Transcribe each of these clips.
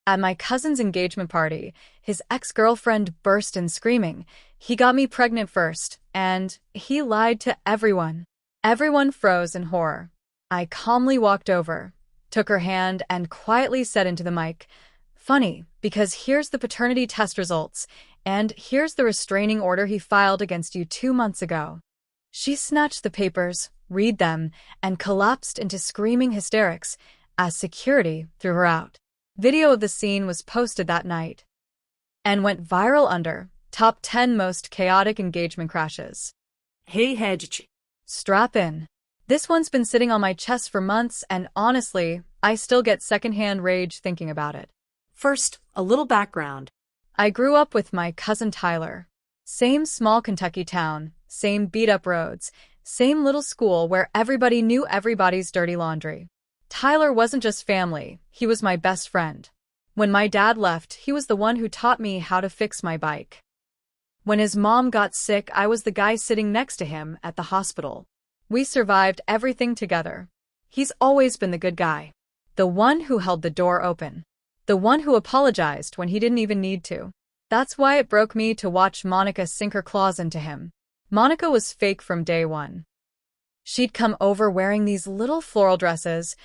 At my cousin's engagement party, his ex-girlfriend burst in screaming. He got me pregnant first, and he lied to everyone. Everyone froze in horror. I calmly walked over, took her hand, and quietly said into the mic, "Funny, because here's the paternity test results, and here's the restraining order he filed against you 2 months ago." She snatched the papers, read them, and collapsed into screaming hysterics as security threw her out. Video of the scene was posted that night and went viral under top 10 most chaotic engagement crashes. Hey Hedge. Strap in. This one's been sitting on my chest for months, and honestly, I still get secondhand rage thinking about it. First, a little background. I grew up with my cousin Tyler. Same small Kentucky town, same beat-up roads, same little school where everybody knew everybody's dirty laundry. Tyler wasn't just family, he was my best friend. When my dad left, he was the one who taught me how to fix my bike. When his mom got sick, I was the guy sitting next to him at the hospital. We survived everything together. He's always been the good guy. The one who held the door open. The one who apologized when he didn't even need to. That's why it broke me to watch Monica sink her claws into him. Monica was fake from day one. She'd come over wearing these little floral dresses,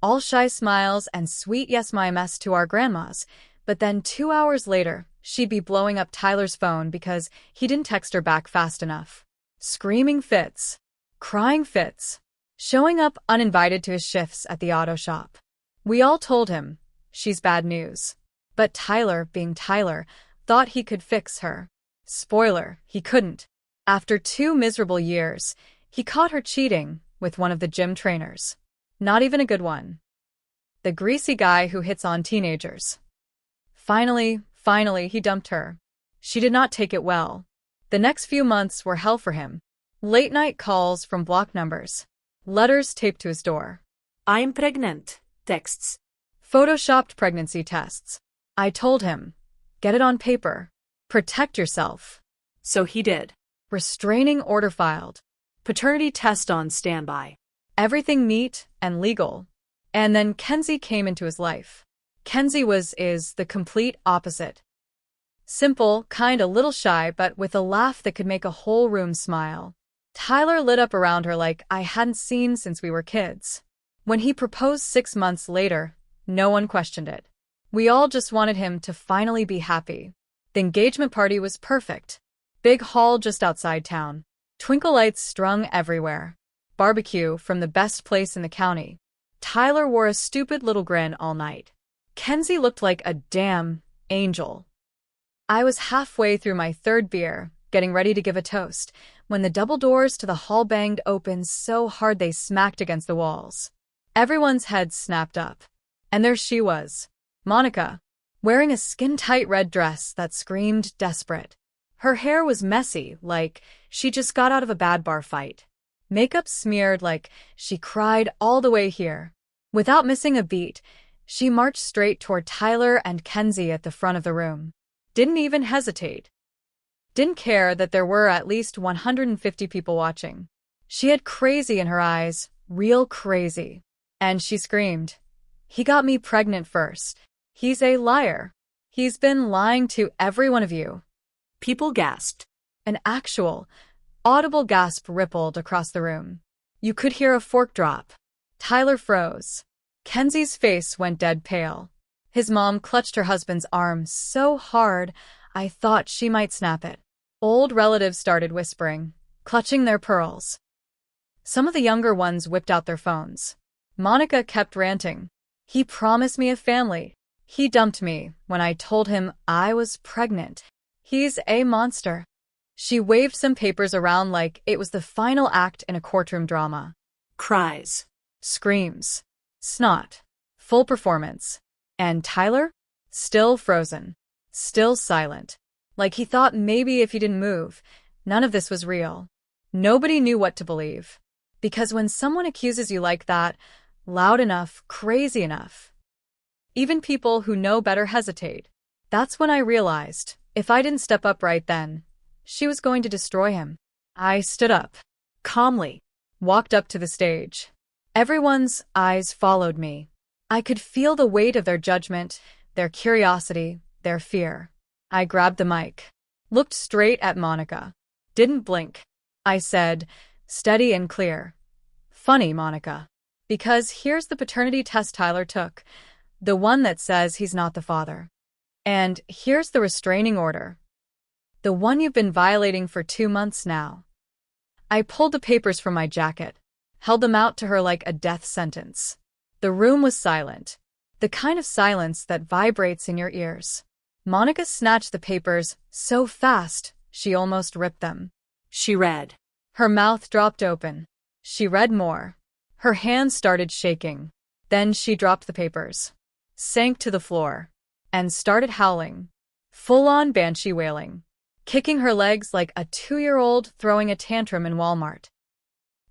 all shy smiles and sweet yes my mess to our grandmas, but then 2 hours later, she'd be blowing up Tyler's phone because he didn't text her back fast enough. Screaming fits. Crying fits. Showing up uninvited to his shifts at the auto shop. We all told him, she's bad news. But Tyler, being Tyler, thought he could fix her. Spoiler, he couldn't. After 2 miserable years, he caught her cheating with one of the gym trainers. Not even a good one. The greasy guy who hits on teenagers. Finally, he dumped her. She did not take it well. The next few months were hell for him. Late-night calls from block numbers. Letters taped to his door. "I'm pregnant" texts. Photoshopped pregnancy tests. I told him, get it on paper. Protect yourself. So he did. Restraining order filed. Paternity test on standby. Everything neat and legal. And then Kenzie came into his life. Kenzie is the complete opposite. Simple, kind, a little shy, but with a laugh that could make a whole room smile. Tyler lit up around her like I hadn't seen since we were kids. When he proposed 6 months later, no one questioned it. We all just wanted him to finally be happy. The engagement party was perfect. Big hall just outside town. Twinkle lights strung everywhere. Barbecue from the best place in the county. Tyler wore a stupid little grin all night. Kenzie looked like a damn angel. I was halfway through my 3rd beer, getting ready to give a toast, when the double doors to the hall banged open so hard they smacked against the walls. Everyone's heads snapped up. And there she was, Monica, wearing a skin-tight red dress that screamed desperate. Her hair was messy, like she just got out of a bad bar fight. Makeup smeared like she cried all the way here. Without missing a beat, she marched straight toward Tyler and Kenzie at the front of the room. Didn't even hesitate. Didn't care that there were at least 150 people watching. She had crazy in her eyes, real crazy. And she screamed, "He got me pregnant first. He's a liar. He's been lying to every one of you." People gasped. An actual, audible gasp rippled across the room. You could hear a fork drop. Tyler froze. Kenzie's face went dead pale. His mom clutched her husband's arm so hard, I thought she might snap it. Old relatives started whispering, clutching their pearls. Some of the younger ones whipped out their phones. Monica kept ranting. He promised me a family. He dumped me when I told him I was pregnant. He's a monster. She waved some papers around like it was the final act in a courtroom drama. Cries. Screams. Snot. Full performance. And Tyler? Still frozen. Still silent. Like he thought maybe if he didn't move, none of this was real. Nobody knew what to believe. Because when someone accuses you like that, loud enough, crazy enough, even people who know better hesitate. That's when I realized, if I didn't step up right then, she was going to destroy him. I stood up, calmly, walked up to the stage. Everyone's eyes followed me. I could feel the weight of their judgment, their curiosity, their fear. I grabbed the mic, looked straight at Monica, didn't blink. I said, steady and clear, "Funny, Monica. Because here's the paternity test Tyler took, the one that says he's not the father. And here's the restraining order, the one you've been violating for 2 months now." I pulled the papers from my jacket, held them out to her like a death sentence. The room was silent, the kind of silence that vibrates in your ears. Monica snatched the papers so fast, she almost ripped them. She read. Her mouth dropped open. She read more. Her hands started shaking. Then she dropped the papers, sank to the floor, and started howling. Full-on banshee wailing, kicking her legs like a 2-year-old throwing a tantrum in Walmart.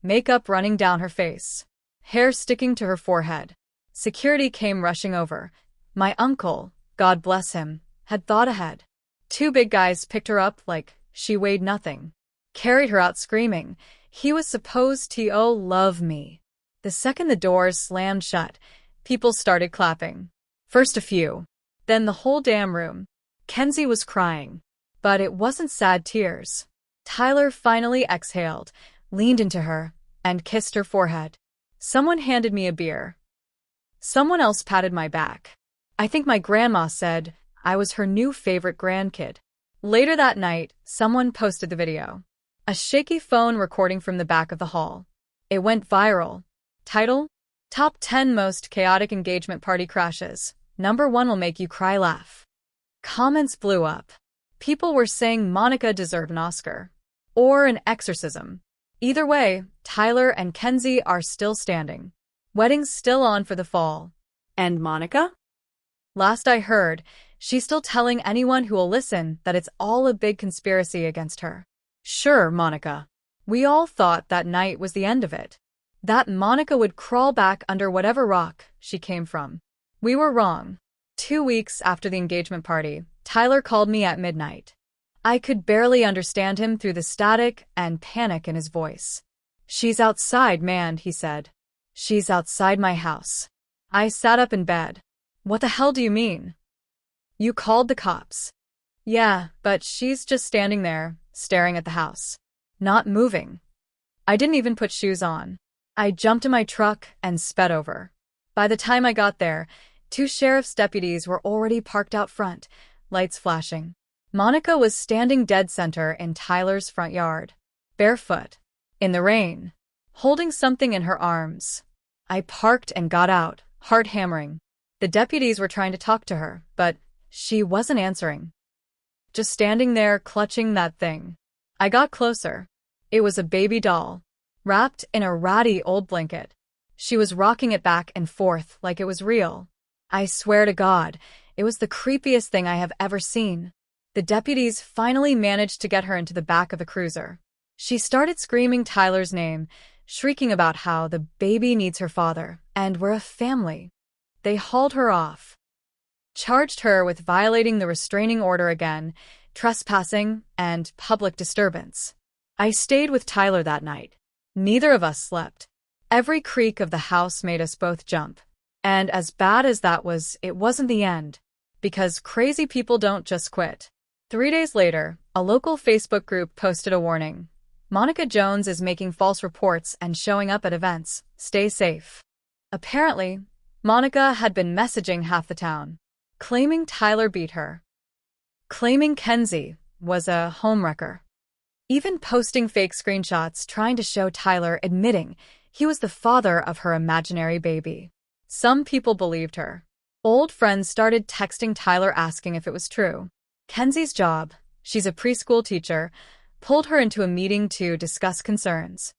Makeup running down her face, hair sticking to her forehead. Security came rushing over. My uncle, God bless him, had thought ahead. 2 big guys picked her up like she weighed nothing, carried her out screaming, "He was supposed to love me." The second the doors slammed shut, people started clapping. First a few, then the whole damn room. Kenzie was crying, but it wasn't sad tears. Tyler finally exhaled, leaned into her, and kissed her forehead. Someone handed me a beer. Someone else patted my back. I think my grandma said I was her new favorite grandkid. Later that night, someone posted the video. A shaky phone recording from the back of the hall. It went viral. Title: Top 10 Most Chaotic Engagement Party Crashes. Number 1 will make you cry laugh. Comments blew up. People were saying Monica deserved an Oscar. Or an exorcism. Either way, Tyler and Kenzie are still standing. Wedding's still on for the fall. And Monica? Last I heard, she's still telling anyone who will listen that it's all a big conspiracy against her. Sure, Monica. We all thought that night was the end of it. That Monica would crawl back under whatever rock she came from. We were wrong. 2 weeks after the engagement party, Tyler called me at midnight. I could barely understand him through the static and panic in his voice. "She's outside, man," he said. "She's outside my house." I sat up in bed. "What the hell do you mean?" "You called the cops." "Yeah, but she's just standing there, staring at the house. Not moving." I didn't even put shoes on. I jumped in my truck and sped over. By the time I got there, 2 sheriff's deputies were already parked out front, lights flashing. Monica was standing dead center in Tyler's front yard, barefoot, in the rain, holding something in her arms. I parked and got out, heart hammering. The deputies were trying to talk to her, but she wasn't answering. Just standing there clutching that thing. I got closer. It was a baby doll, wrapped in a ratty old blanket. She was rocking it back and forth like it was real. I swear to God, it was the creepiest thing I have ever seen. The deputies finally managed to get her into the back of the cruiser. She started screaming Tyler's name, shrieking about how the baby needs her father, and we're a family. They hauled her off, charged her with violating the restraining order again, trespassing, and public disturbance. I stayed with Tyler that night. Neither of us slept. Every creak of the house made us both jump. And as bad as that was, it wasn't the end. Because crazy people don't just quit. 3 days later, a local Facebook group posted a warning. "Monica Jones is making false reports and showing up at events. Stay safe." Apparently, Monica had been messaging half the town, claiming Tyler beat her, claiming Kenzie was a homewrecker, even posting fake screenshots trying to show Tyler admitting he was the father of her imaginary baby. Some people believed her. Old friends started texting Tyler asking if it was true. Kenzie's job, she's a preschool teacher, pulled her into a meeting to discuss concerns.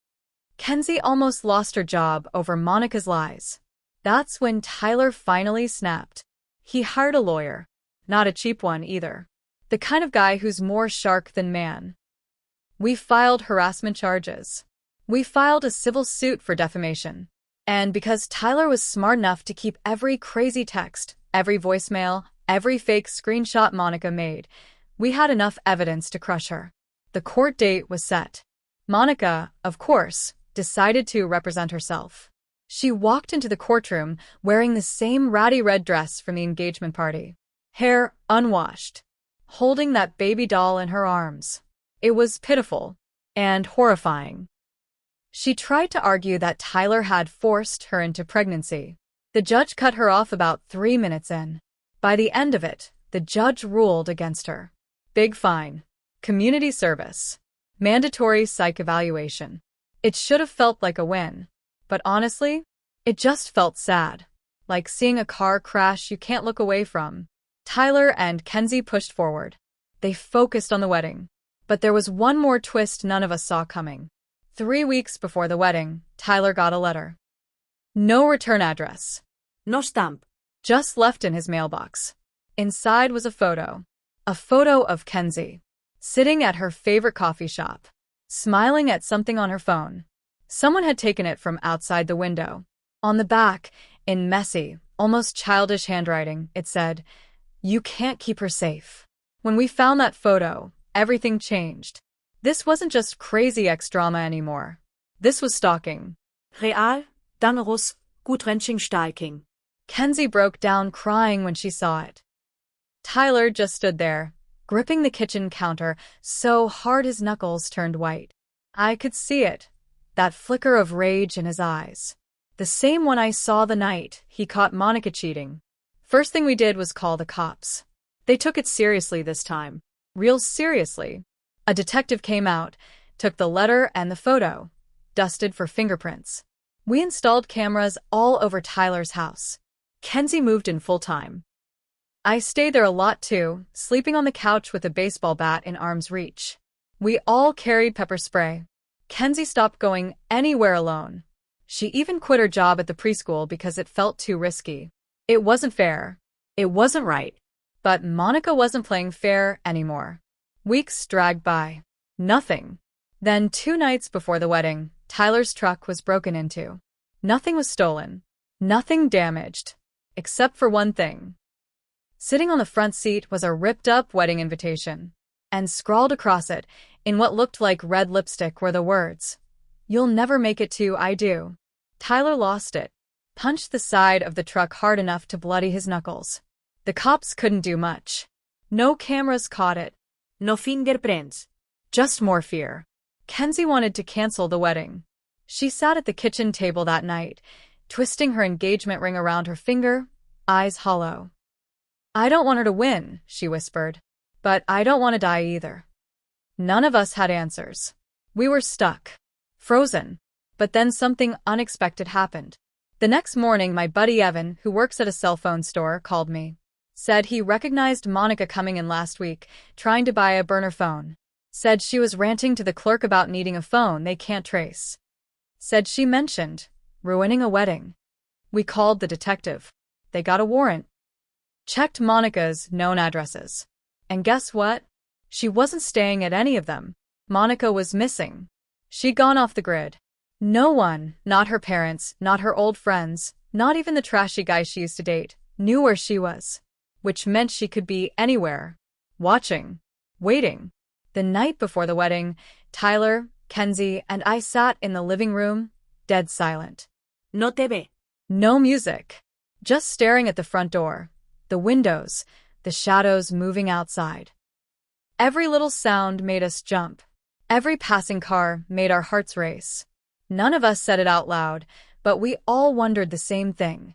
Kenzie almost lost her job over Monica's lies. That's when Tyler finally snapped. He hired a lawyer. Not a cheap one either. The kind of guy who's more shark than man. We filed harassment charges. We filed a civil suit for defamation. And because Tyler was smart enough to keep every crazy text, every voicemail, every fake screenshot Monica made, we had enough evidence to crush her. The court date was set. Monica, of course, decided to represent herself. She walked into the courtroom wearing the same ratty red dress from the engagement party. Hair unwashed. Holding that baby doll in her arms. It was pitiful and horrifying. She tried to argue that Tyler had forced her into pregnancy. The judge cut her off about 3 minutes in. By the end of it, the judge ruled against her. Big fine. Community service. Mandatory psych evaluation. It should have felt like a win. But honestly, it just felt sad. Like seeing a car crash you can't look away from. Tyler and Kenzie pushed forward. They focused on the wedding. But there was one more twist none of us saw coming. 3 weeks before the wedding, Tyler got a letter. No return address. No stamp. Just left in his mailbox. Inside was a photo. A photo of Kenzie. Sitting at her favorite coffee shop. Smiling at something on her phone. Someone had taken it from outside the window. On the back, in messy, almost childish handwriting, it said, "You can't keep her safe." When we found that photo, everything changed. This wasn't just crazy ex-drama anymore. This was stalking. Real, dangerous, gut-wrenching stalking. Kenzie broke down crying when she saw it. Tyler just stood there, gripping the kitchen counter so hard his knuckles turned white. I could see it, that flicker of rage in his eyes. The same one I saw the night he caught Monica cheating. First thing we did was call the cops. They took it seriously this time. Real seriously. A detective came out, took the letter and the photo, dusted for fingerprints. We installed cameras all over Tyler's house. Kenzie moved in full-time. I stayed there a lot too, sleeping on the couch with a baseball bat in arm's reach. We all carried pepper spray. Kenzie stopped going anywhere alone. She even quit her job at the preschool because it felt too risky. It wasn't fair. It wasn't right. But Monica wasn't playing fair anymore. Weeks dragged by. Nothing. Then 2 nights before the wedding, Tyler's truck was broken into. Nothing was stolen. Nothing damaged. Except for one thing. Sitting on the front seat was a ripped-up wedding invitation. And scrawled across it, in what looked like red lipstick, were the words, "You'll never make it to I do." Tyler lost it. Punched the side of the truck hard enough to bloody his knuckles. The cops couldn't do much. No cameras caught it. No fingerprints. Just more fear. Kenzie wanted to cancel the wedding. She sat at the kitchen table that night, twisting her engagement ring around her finger, eyes hollow. "I don't want her to win," she whispered. "But I don't want to die either." None of us had answers. We were stuck. Frozen. But then something unexpected happened. The next morning, my buddy Evan, who works at a cell phone store, called me. Said he recognized Monica coming in last week, trying to buy a burner phone. Said she was ranting to the clerk about needing a phone they can't trace. Said she mentioned ruining a wedding. We called the detective. They got a warrant. Checked Monica's known addresses. And guess what? She wasn't staying at any of them. Monica was missing. She'd gone off the grid. No one, not her parents, not her old friends, not even the trashy guy she used to date, knew where she was. Which meant she could be anywhere. Watching. Waiting. The night before the wedding, Tyler, Kenzie, and I sat in the living room, dead silent. No TV. No music. Just staring at the front door, the windows, the shadows moving outside. Every little sound made us jump. Every passing car made our hearts race. None of us said it out loud, but we all wondered the same thing.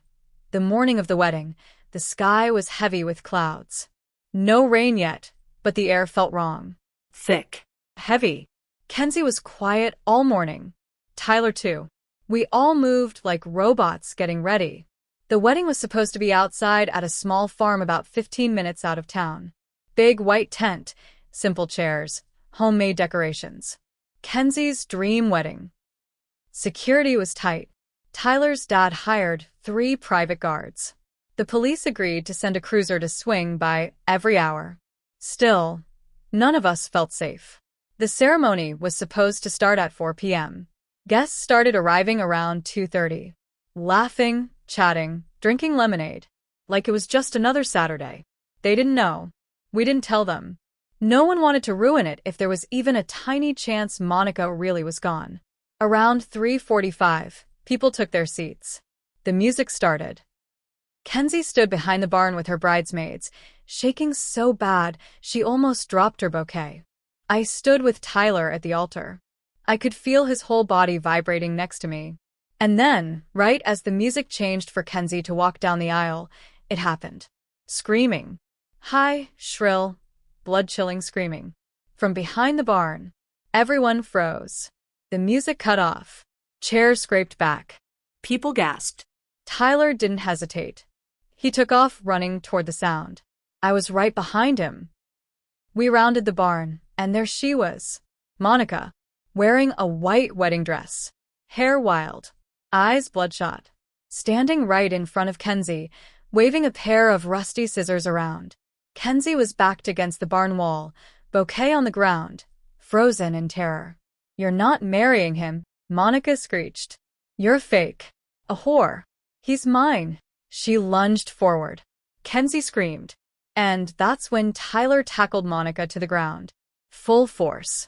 The morning of the wedding, the sky was heavy with clouds. No rain yet, but the air felt wrong. Thick. Heavy. Kenzie was quiet all morning. Tyler too. We all moved like robots getting ready. The wedding was supposed to be outside at a small farm about 15 minutes out of town. Big white tent, simple chairs, homemade decorations. Kenzie's dream wedding. Security was tight. Tyler's dad hired 3 private guards. The police agreed to send a cruiser to swing by every hour. Still, none of us felt safe. The ceremony was supposed to start at 4 p.m. Guests started arriving around 2:30. Laughing, chatting, drinking lemonade. Like it was just another Saturday. They didn't know. We didn't tell them. No one wanted to ruin it if there was even a tiny chance Monica really was gone. Around 3:45, People took their seats. The music started. Kenzie stood behind the barn with her bridesmaids, shaking so bad she almost dropped her bouquet. I stood with Tyler at the altar. I could feel his whole body vibrating next to me. And then, right as the music changed for Kenzie to walk down the aisle, it happened. Screaming. High, shrill, blood-chilling screaming. From behind the barn. Everyone froze. The music cut off. Chairs scraped back. People gasped. Tyler didn't hesitate. He took off running toward the sound. I was right behind him. We rounded the barn, and there she was. Monica, wearing a white wedding dress. Hair wild. Eyes bloodshot. Standing right in front of Kenzie, waving a pair of rusty scissors around. Kenzie was backed against the barn wall, bouquet on the ground, frozen in terror. "You're not marrying him," Monica screeched. "You're fake. A whore. He's mine." She lunged forward. Kenzie screamed. And that's when Tyler tackled Monica to the ground. Full force.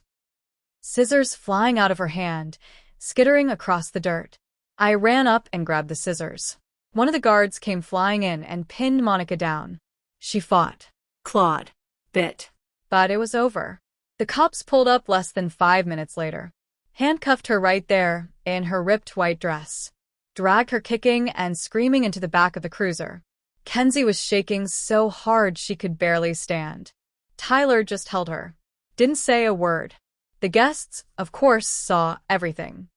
Scissors flying out of her hand, skittering across the dirt. I ran up and grabbed the scissors. One of the guards came flying in and pinned Monica down. She fought. Clawed. Bit. But it was over. The cops pulled up less than 5 minutes later. Handcuffed her right there, in her ripped white dress. Dragged her kicking and screaming into the back of the cruiser. Kenzie was shaking so hard she could barely stand. Tyler just held her. Didn't say a word. The guests, of course, saw everything.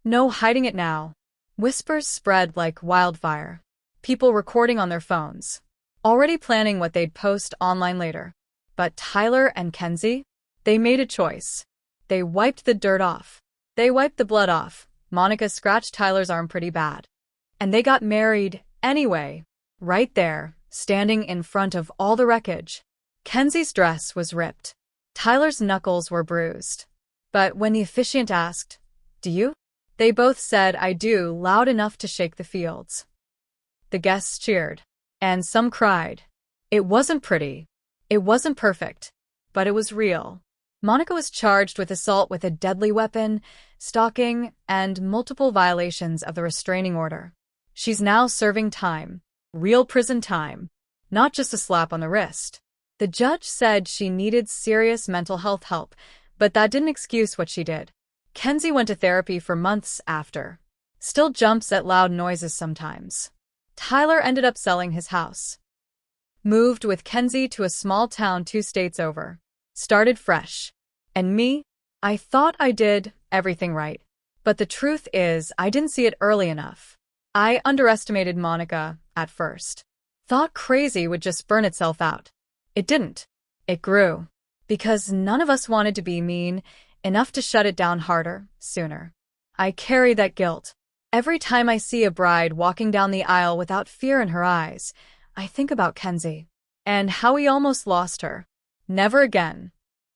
No hiding it now. Whispers spread like wildfire. People recording on their phones. Already planning what they'd post online later. But Tyler and Kenzie? They made a choice. They wiped the dirt off. They wiped the blood off. Monica scratched Tyler's arm pretty bad. And they got married anyway. Right there, standing in front of all the wreckage. Kenzie's dress was ripped. Tyler's knuckles were bruised. But when the officiant asked, "Do you?" they both said, "I do," loud enough to shake the fields. The guests cheered. And some cried. It wasn't pretty. It wasn't perfect. But it was real. Monica was charged with assault with a deadly weapon, stalking, and multiple violations of the restraining order. She's now serving time. Real prison time. Not just a slap on the wrist. The judge said she needed serious mental health help, but that didn't excuse what she did. Kenzie went to therapy for months after. Still jumps at loud noises sometimes. Tyler ended up selling his house. Moved with Kenzie to a small town 2 states over. Started fresh. And me? I thought I did everything right. But the truth is, I didn't see it early enough. I underestimated Monica at first. Thought crazy would just burn itself out. It didn't. It grew. Because none of us wanted to be mean enough to shut it down harder, sooner. I carry that guilt. Every time I see a bride walking down the aisle without fear in her eyes, I think about Kenzie. And how we almost lost her. Never again.